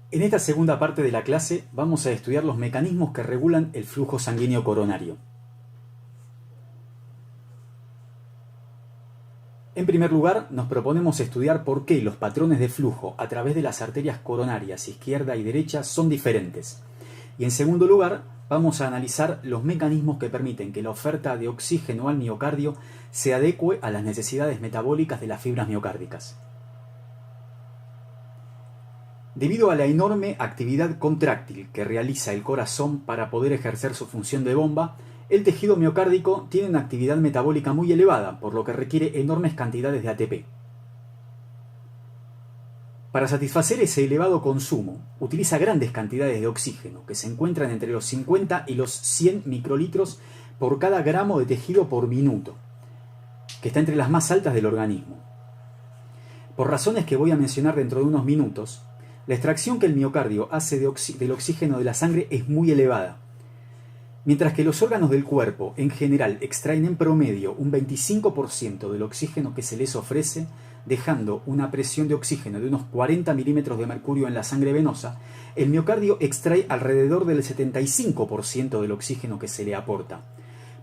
En esta segunda parte de la clase vamos a estudiar los mecanismos que regulan el flujo sanguíneo coronario. En primer lugar, nos proponemos estudiar por qué los patrones de flujo a través de las arterias coronarias izquierda y derecha son diferentes. Y en segundo lugar, vamos a analizar los mecanismos que permiten que la oferta de oxígeno al miocardio se adecue a las necesidades metabólicas de las fibras miocárdicas. Debido a la enorme actividad contráctil que realiza el corazón para poder ejercer su función de bomba, el tejido miocárdico tiene una actividad metabólica muy elevada, por lo que requiere enormes cantidades de ATP. Para satisfacer ese elevado consumo, utiliza grandes cantidades de oxígeno, que se encuentran entre los 50 y los 100 microlitros por cada gramo de tejido por minuto, que está entre las más altas del organismo. Por razones que voy a mencionar dentro de unos minutos, la extracción que el miocardio hace del oxígeno de la sangre es muy elevada. Mientras que los órganos del cuerpo en general extraen en promedio un 25% del oxígeno que se les ofrece, dejando una presión de oxígeno de unos 40 milímetros de mercurio en la sangre venosa, el miocardio extrae alrededor del 75% del oxígeno que se le aporta,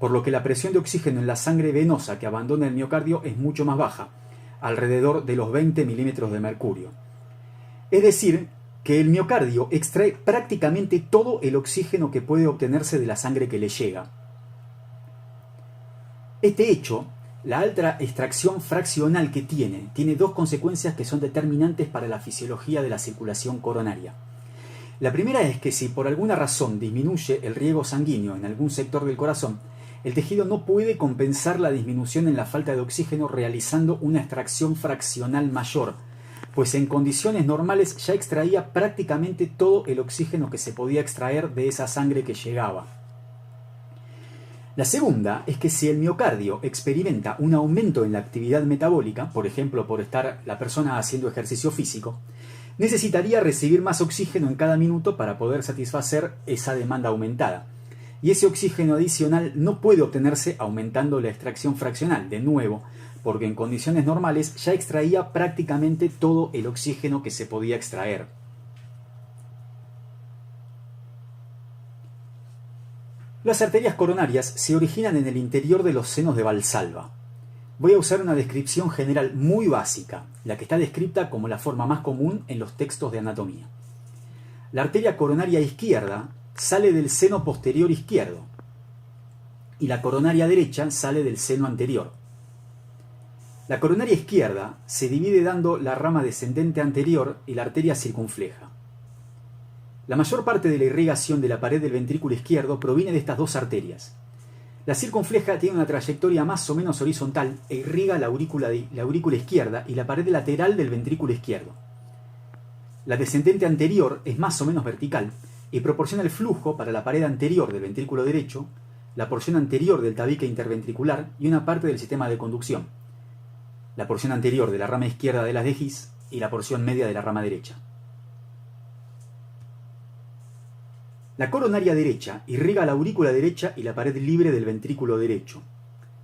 por lo que la presión de oxígeno en la sangre venosa que abandona el miocardio es mucho más baja, alrededor de los 20 milímetros de mercurio. Es decir, que el miocardio extrae prácticamente todo el oxígeno que puede obtenerse de la sangre que le llega. Este hecho, la alta extracción fraccional que tiene dos consecuencias que son determinantes para la fisiología de la circulación coronaria. La primera es que si por alguna razón disminuye el riego sanguíneo en algún sector del corazón, el tejido no puede compensar la disminución en la falta de oxígeno realizando una extracción fraccional mayor, pues en condiciones normales ya extraía prácticamente todo el oxígeno que se podía extraer de esa sangre que llegaba. La segunda es que si el miocardio experimenta un aumento en la actividad metabólica, por ejemplo por estar la persona haciendo ejercicio físico, necesitaría recibir más oxígeno en cada minuto para poder satisfacer esa demanda aumentada. Y ese oxígeno adicional no puede obtenerse aumentando la extracción fraccional, de nuevo, porque en condiciones normales ya extraía prácticamente todo el oxígeno que se podía extraer. Las arterias coronarias se originan en el interior de los senos de Valsalva. Voy a usar una descripción general muy básica, la que está descrita como la forma más común en los textos de anatomía. La arteria coronaria izquierda sale del seno posterior izquierdo y la coronaria derecha sale del seno anterior. La coronaria izquierda se divide dando la rama descendente anterior y la arteria circunfleja. La mayor parte de la irrigación de la pared del ventrículo izquierdo proviene de estas dos arterias. La circunfleja tiene una trayectoria más o menos horizontal e irriga la aurícula izquierda y la pared lateral del ventrículo izquierdo. La descendente anterior es más o menos vertical y proporciona el flujo para la pared anterior del ventrículo derecho, la porción anterior del tabique interventricular y una parte del sistema de conducción, la porción anterior de la rama izquierda de las de His y la porción media de la rama derecha. La coronaria derecha irriga la aurícula derecha y la pared libre del ventrículo derecho.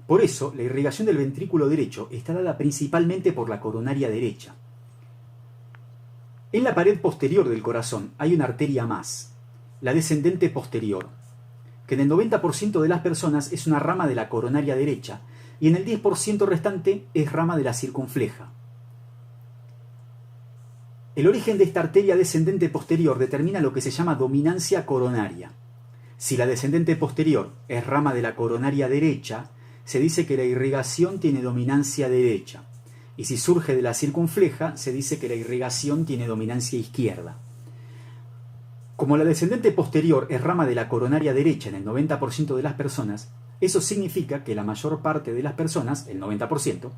Por eso, la irrigación del ventrículo derecho está dada principalmente por la coronaria derecha. En la pared posterior del corazón hay una arteria más, la descendente posterior, que en el 90% de las personas es una rama de la coronaria derecha y en el 10% restante es rama de la circunfleja. El origen de esta arteria descendente posterior determina lo que se llama dominancia coronaria. Si la descendente posterior es rama de la coronaria derecha, se dice que la irrigación tiene dominancia derecha, y si surge de la circunfleja, se dice que la irrigación tiene dominancia izquierda. Como la descendente posterior es rama de la coronaria derecha en el 90% de las personas, eso significa que la mayor parte de las personas, el 90%,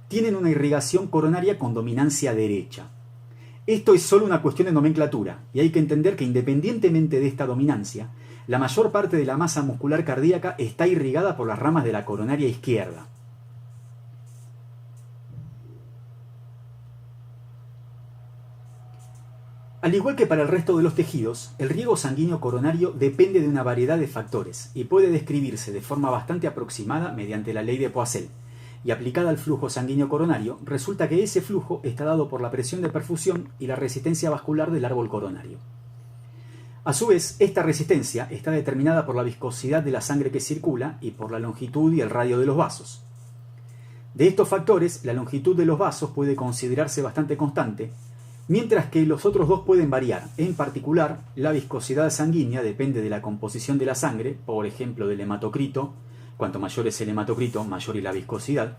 tienen una irrigación coronaria con dominancia derecha. Esto es solo una cuestión de nomenclatura, y hay que entender que independientemente de esta dominancia, la mayor parte de la masa muscular cardíaca está irrigada por las ramas de la coronaria izquierda. Al igual que para el resto de los tejidos, el riego sanguíneo coronario depende de una variedad de factores y puede describirse de forma bastante aproximada mediante la ley de Poiseuille, y aplicada al flujo sanguíneo coronario, resulta que ese flujo está dado por la presión de perfusión y la resistencia vascular del árbol coronario. A su vez, esta resistencia está determinada por la viscosidad de la sangre que circula y por la longitud y el radio de los vasos. De estos factores, la longitud de los vasos puede considerarse bastante constante, mientras que los otros dos pueden variar. En particular, la viscosidad sanguínea depende de la composición de la sangre, por ejemplo del hematocrito. Cuanto mayor es el hematocrito, mayor es la viscosidad,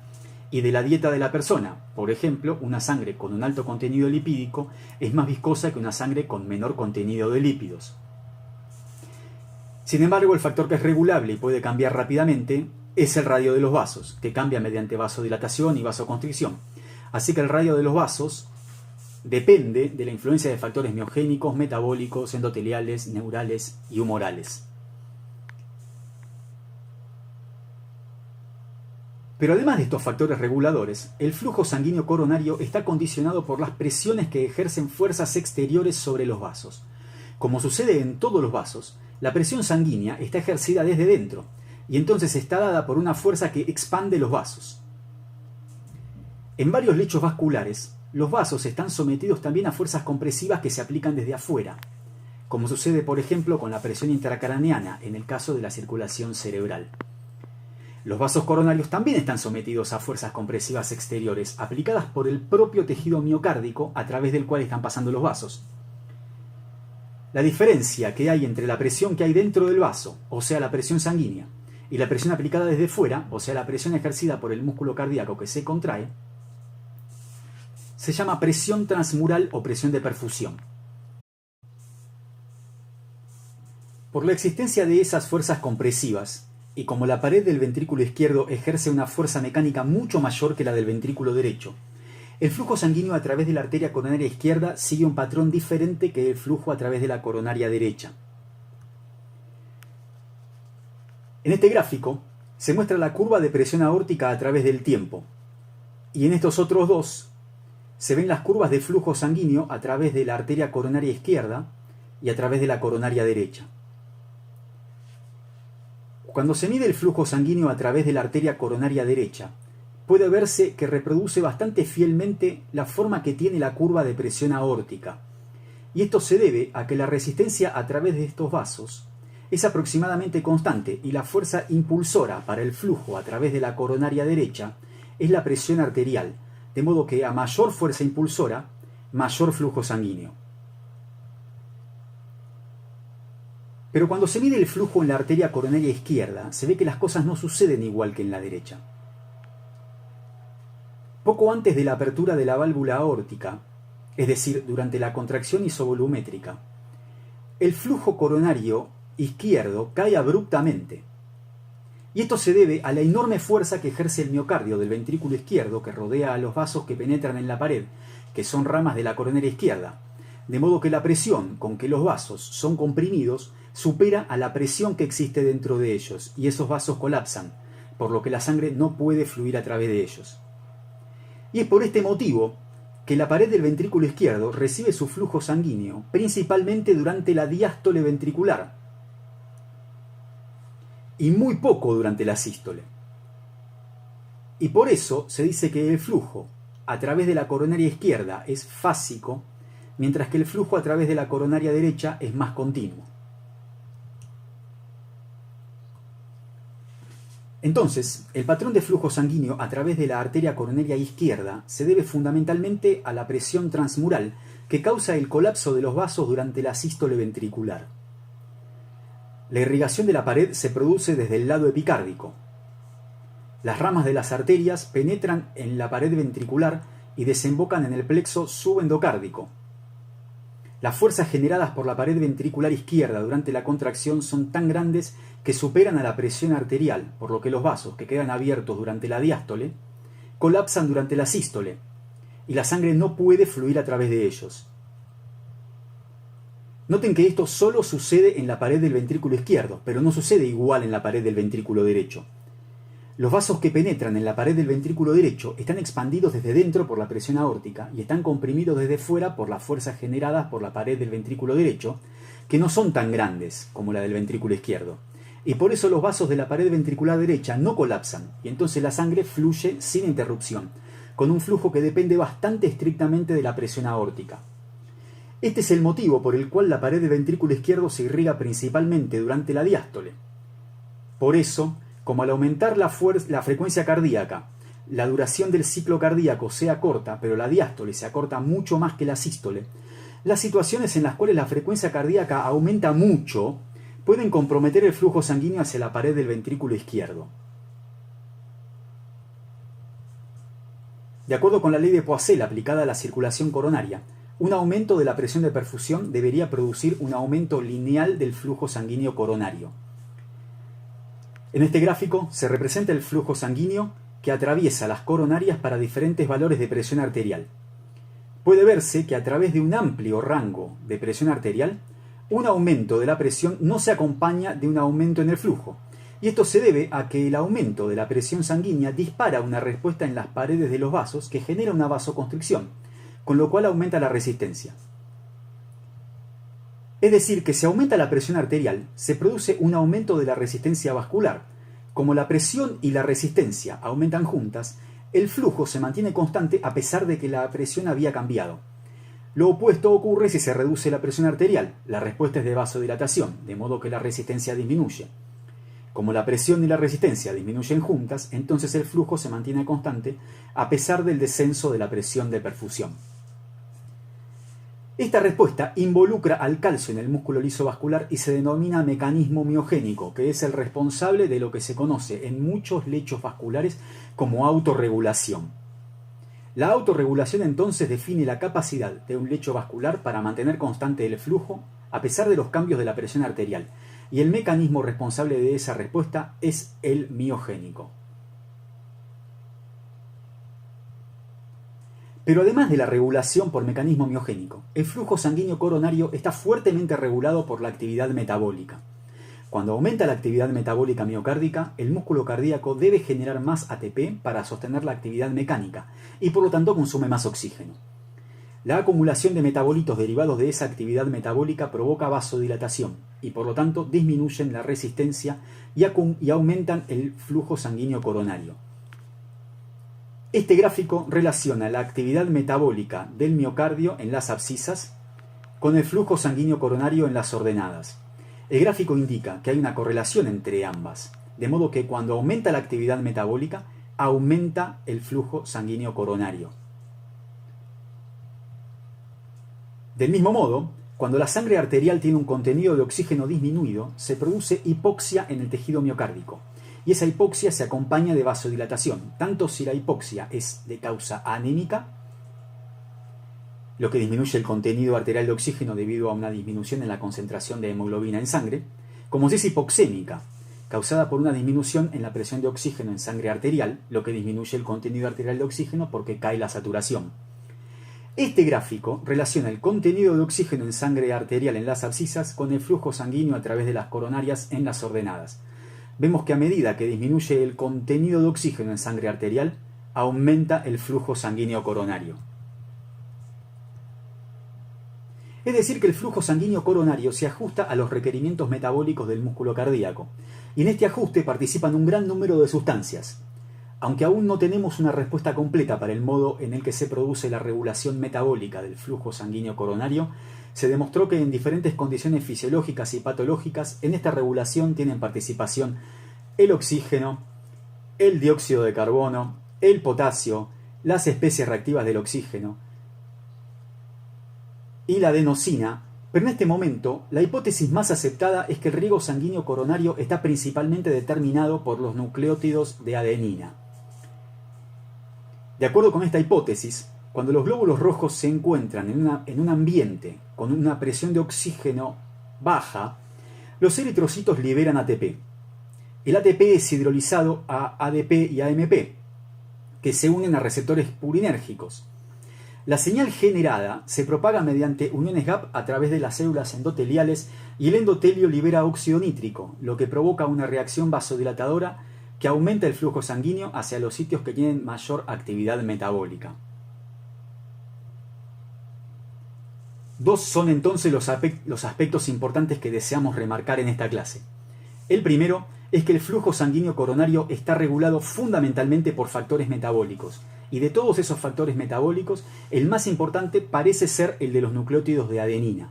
y de la dieta de la persona. Por ejemplo, una sangre con un alto contenido lipídico es más viscosa que una sangre con menor contenido de lípidos. Sin embargo, el factor que es regulable y puede cambiar rápidamente es el radio de los vasos, que cambia mediante vasodilatación y vasoconstricción. Así que el radio de los vasos depende de la influencia de factores miogénicos, metabólicos, endoteliales, neurales y humorales. Pero además de estos factores reguladores, el flujo sanguíneo coronario está condicionado por las presiones que ejercen fuerzas exteriores sobre los vasos. Como sucede en todos los vasos, la presión sanguínea está ejercida desde dentro, y entonces está dada por una fuerza que expande los vasos. En varios lechos vasculares, los vasos están sometidos también a fuerzas compresivas que se aplican desde afuera, como sucede por ejemplo con la presión intracraneana en el caso de la circulación cerebral. Los vasos coronarios también están sometidos a fuerzas compresivas exteriores aplicadas por el propio tejido miocárdico a través del cual están pasando los vasos. La diferencia que hay entre la presión que hay dentro del vaso, o sea la presión sanguínea, y la presión aplicada desde fuera, o sea la presión ejercida por el músculo cardíaco que se contrae, se llama presión transmural o presión de perfusión. Por la existencia de esas fuerzas compresivas, y como la pared del ventrículo izquierdo ejerce una fuerza mecánica mucho mayor que la del ventrículo derecho, el flujo sanguíneo a través de la arteria coronaria izquierda sigue un patrón diferente que el flujo a través de la coronaria derecha. En este gráfico se muestra la curva de presión aórtica a través del tiempo, y en estos otros dos se ven las curvas de flujo sanguíneo a través de la arteria coronaria izquierda y a través de la coronaria derecha. Cuando se mide el flujo sanguíneo a través de la arteria coronaria derecha, puede verse que reproduce bastante fielmente la forma que tiene la curva de presión aórtica. Y esto se debe a que la resistencia a través de estos vasos es aproximadamente constante y la fuerza impulsora para el flujo a través de la coronaria derecha es la presión arterial, de modo que a mayor fuerza impulsora, mayor flujo sanguíneo. Pero cuando se mide el flujo en la arteria coronaria izquierda, se ve que las cosas no suceden igual que en la derecha. Poco antes de la apertura de la válvula aórtica, es decir, durante la contracción isovolumétrica, el flujo coronario izquierdo cae abruptamente. Y esto se debe a la enorme fuerza que ejerce el miocardio del ventrículo izquierdo que rodea a los vasos que penetran en la pared, que son ramas de la coronaria izquierda, de modo que la presión con que los vasos son comprimidos supera a la presión que existe dentro de ellos, y esos vasos colapsan, por lo que la sangre no puede fluir a través de ellos. Y es por este motivo que la pared del ventrículo izquierdo recibe su flujo sanguíneo principalmente durante la diástole ventricular y muy poco durante la sístole. Y por eso se dice que el flujo a través de la coronaria izquierda es fásico, mientras que el flujo a través de la coronaria derecha es más continuo. Entonces, el patrón de flujo sanguíneo a través de la arteria coronaria izquierda se debe fundamentalmente a la presión transmural que causa el colapso de los vasos durante la sístole ventricular. La irrigación de la pared se produce desde el lado epicárdico. Las ramas de las arterias penetran en la pared ventricular y desembocan en el plexo subendocárdico. Las fuerzas generadas por la pared ventricular izquierda durante la contracción son tan grandes que superan a la presión arterial, por lo que los vasos que quedan abiertos durante la diástole colapsan durante la sístole y la sangre no puede fluir a través de ellos. Noten que esto solo sucede en la pared del ventrículo izquierdo, pero no sucede igual en la pared del ventrículo derecho. Los vasos que penetran en la pared del ventrículo derecho están expandidos desde dentro por la presión aórtica y están comprimidos desde fuera por las fuerzas generadas por la pared del ventrículo derecho, que no son tan grandes como la del ventrículo izquierdo. y por eso los vasos de la pared ventricular derecha no colapsan, y entonces la sangre fluye sin interrupción, con un flujo que depende bastante estrictamente de la presión aórtica. Este es el motivo por el cual la pared del ventrículo izquierdo se irriga principalmente durante la diástole. Por eso, como al aumentar la frecuencia cardíaca, la duración del ciclo cardíaco sea corta, pero la diástole se acorta mucho más que la sístole, las situaciones en las cuales la frecuencia cardíaca aumenta mucho pueden comprometer el flujo sanguíneo hacia la pared del ventrículo izquierdo. De acuerdo con la ley de Poiseuille aplicada a la circulación coronaria, un aumento de la presión de perfusión debería producir un aumento lineal del flujo sanguíneo coronario. En este gráfico se representa el flujo sanguíneo que atraviesa las coronarias para diferentes valores de presión arterial. Puede verse que a través de un amplio rango de presión arterial, un aumento de la presión no se acompaña de un aumento en el flujo, y esto se debe a que el aumento de la presión sanguínea dispara una respuesta en las paredes de los vasos que genera una vasoconstricción, con lo cual aumenta la resistencia. Es decir, que si aumenta la presión arterial, se produce un aumento de la resistencia vascular. Como la presión y la resistencia aumentan juntas, el flujo se mantiene constante a pesar de que la presión había cambiado. Lo opuesto ocurre si se reduce la presión arterial. La respuesta es de vasodilatación, de modo que la resistencia disminuye. Como la presión y la resistencia disminuyen juntas, entonces el flujo se mantiene constante a pesar del descenso de la presión de perfusión. Esta respuesta involucra al calcio en el músculo liso vascular y se denomina mecanismo miogénico, que es el responsable de lo que se conoce en muchos lechos vasculares como autorregulación. La autorregulación entonces define la capacidad de un lecho vascular para mantener constante el flujo a pesar de los cambios de la presión arterial, y el mecanismo responsable de esa respuesta es el miogénico. Pero además de la regulación por mecanismo miogénico, el flujo sanguíneo coronario está fuertemente regulado por la actividad metabólica. Cuando aumenta la actividad metabólica miocárdica, el músculo cardíaco debe generar más ATP para sostener la actividad mecánica y por lo tanto consume más oxígeno. La acumulación de metabolitos derivados de esa actividad metabólica provoca vasodilatación y por lo tanto disminuyen la resistencia y aumentan el flujo sanguíneo coronario. Este gráfico relaciona la actividad metabólica del miocardio en las abscisas con el flujo sanguíneo coronario en las ordenadas. El gráfico indica que hay una correlación entre ambas, de modo que cuando aumenta la actividad metabólica, aumenta el flujo sanguíneo coronario. Del mismo modo, cuando la sangre arterial tiene un contenido de oxígeno disminuido, se produce hipoxia en el tejido miocárdico, y esa hipoxia se acompaña de vasodilatación, tanto si la hipoxia es de causa anémica, lo que disminuye el contenido arterial de oxígeno debido a una disminución en la concentración de hemoglobina en sangre, como si es hipoxémica, causada por una disminución en la presión de oxígeno en sangre arterial, lo que disminuye el contenido arterial de oxígeno porque cae la saturación. Este gráfico relaciona el contenido de oxígeno en sangre arterial en las abscisas con el flujo sanguíneo a través de las coronarias en las ordenadas. Vemos que a medida que disminuye el contenido de oxígeno en sangre arterial, aumenta el flujo sanguíneo coronario. Es decir, que el flujo sanguíneo coronario se ajusta a los requerimientos metabólicos del músculo cardíaco, y en este ajuste participan un gran número de sustancias. Aunque aún no tenemos una respuesta completa para el modo en el que se produce la regulación metabólica del flujo sanguíneo coronario, se demostró que en diferentes condiciones fisiológicas y patológicas en esta regulación tienen participación el oxígeno, el dióxido de carbono, el potasio, las especies reactivas del oxígeno y la adenosina, pero en este momento la hipótesis más aceptada es que el riego sanguíneo coronario está principalmente determinado por los nucleótidos de adenina. De acuerdo con esta hipótesis, cuando los glóbulos rojos se encuentran en un ambiente con una presión de oxígeno baja, los eritrocitos liberan ATP. El ATP es hidrolizado a ADP y AMP, que se unen a receptores purinérgicos. La señal generada se propaga mediante uniones gap a través de las células endoteliales y el endotelio libera óxido nítrico, lo que provoca una reacción vasodilatadora que aumenta el flujo sanguíneo hacia los sitios que tienen mayor actividad metabólica. Dos son entonces los aspectos importantes que deseamos remarcar en esta clase. El primero es que el flujo sanguíneo coronario está regulado fundamentalmente por factores metabólicos, y de todos esos factores metabólicos, el más importante parece ser el de los nucleótidos de adenina.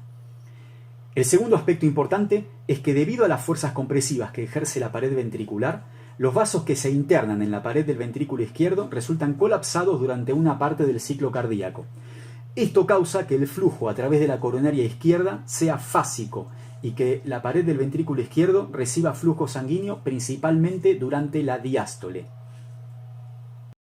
El segundo aspecto importante es que debido a las fuerzas compresivas que ejerce la pared ventricular, los vasos que se internan en la pared del ventrículo izquierdo resultan colapsados durante una parte del ciclo cardíaco. Esto causa que el flujo a través de la coronaria izquierda sea fásico y que la pared del ventrículo izquierdo reciba flujo sanguíneo principalmente durante la diástole.